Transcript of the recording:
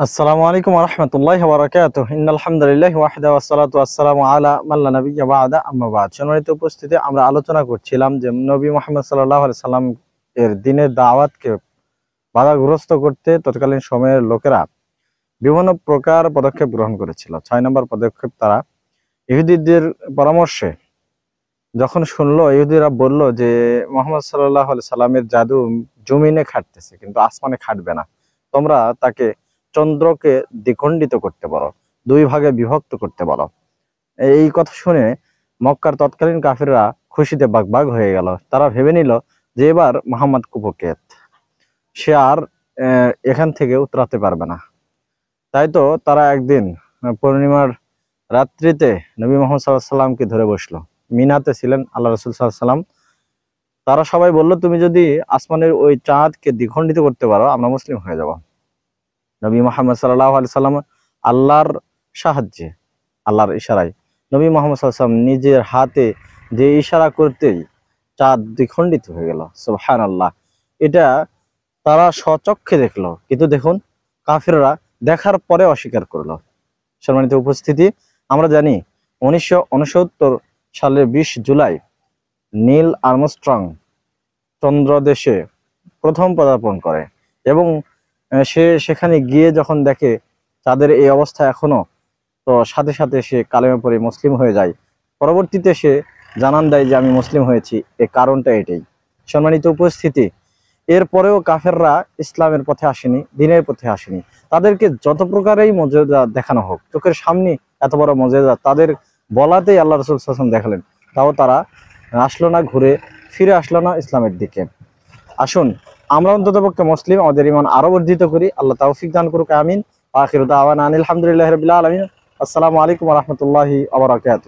আসসালামু আলাইকুম ওয়া রাহমাতুল্লাহি ওয়া বারাকাতুহু। ইন্নাল হামদুলিল্লাহি ওয়াহদাহু ওয়াসসালাতু ওয়াসসালামু আলা মান লা নাবিয়্যা বা'দা, আম্মা বা'দ। সম্মানিত উপস্থিতি, আমরা আলোচনা করছিলাম যে নবী মুহাম্মদ সাল্লাল্লাহু আলাইহি সাল্লাম এর দ্বীনের দাওয়াতকে বাধাগ্রস্ত করতে তৎকালীন সময়ের লোকেরা বিভিন্ন প্রকার পদক্ষেপ গ্রহণ করেছিল। 6 নম্বর পদক্ষেপ, তারা ইহুদিদের পরামর্শে যখন শুনলো, ইহুদিরা বলল যে মুহাম্মদ সাল্লাল্লাহু আলাইহি সাল্লামের জাদু জমিনে খাটতেছে কিন্তু আসমানে খাটবে না। তোমরা তাকে চন্দ্রকে দ্বিখণ্ডিত করতে পারো, দুই ভাগে বিভক্ত করতে পারো। এই কথা শুনে মক্কার তৎকালীন কাফিররা খুশিতে বাগবাগ হয়ে গেল। তারা ভেবে নিল যে এবার মুহাম্মদ কুপোকেত, সে আর এখান থেকে উতরাতে পারবে না। তাই তো তারা একদিন পূর্ণিমার রাত্রিতে নবী মুহাম্মদ সাল্লাল্লাহু আলাইহি সাল্লামকে ধরে বসলো। মিনাতে ছিলেন আল্লাহ রাসূল সাল্লাল্লাহু আলাইহি সাল্লাম। তারা সবাই বলল, তুমি যদি আসমানের ওই চাঁদকে দ্বিখণ্ডিত করতে পারো, আমরা মুসলিম হয়ে যাব। নবী মুহাম্মদ সাল্লাল্লাহু আলাইহি সাল্লাম আল্লাহর সাহায্যে, আল্লাহর ইশারায় নবী মুহাম্মদ সাল্লাল্লাহু আলাইহি সাল্লাম নিজের হাতে যে ইশারা করতেই চাঁদ দ্বিখণ্ডিত হয়ে গেল। সুবহানাল্লাহ। এটা তারা স্বচক্ষে দেখলো, কিন্তু দেখুন কাফিররা দেখার পরে অস্বীকার করলো। সম্মানিত উপস্থিতি, আমরা জানি 1969 সালের 20 জুলাই নীল আর্মস্ট্রং চন্দ্রদেশে প্রথম পদার্পণ করে এবং সে সেখানে গিয়ে যখন দেখে তাদের এই অবস্থা এখনো, তো সাথে সাথে সে কালেমা পড়ে মুসলিম হয়ে যায়। পরবর্তীতে সে জানান দেয় যে আমি মুসলিম হয়েছি, এর কারণটা এটাই। সম্মানিত উপস্থিতি, এরপরেও কাফেররা ইসলামের পথে আসেনি, দ্বীনের পথে আসেনি। তাদেরকে যত প্রকারেই মর্যাদা দেখানো হোক, চোখের সামনে এত বড় মর্যাদা তাদের বলাতেই আল্লাহ রাসূল সাল্লাল্লাহু আলাইহি ওয়াসাল্লাম দেখালেন, তাও তারা আসলো না, ঘুরে ফিরে আসলো না ইসলামের দিকে। আসুন আমরা অন্ততপক্ষে মুসলিম, আমাদের ঈমান আরো বর্ধিত করি। আল্লাহ তৌফিক দান করুক, আমিন। আখিরু দাওয়ানা আনিল হামদুলিল্লাহি রাব্বিল আলামিন। আসসালামু আলাইকুম ওয়া রাহমাতুল্লাহি ওয়া বারাকাতুহু।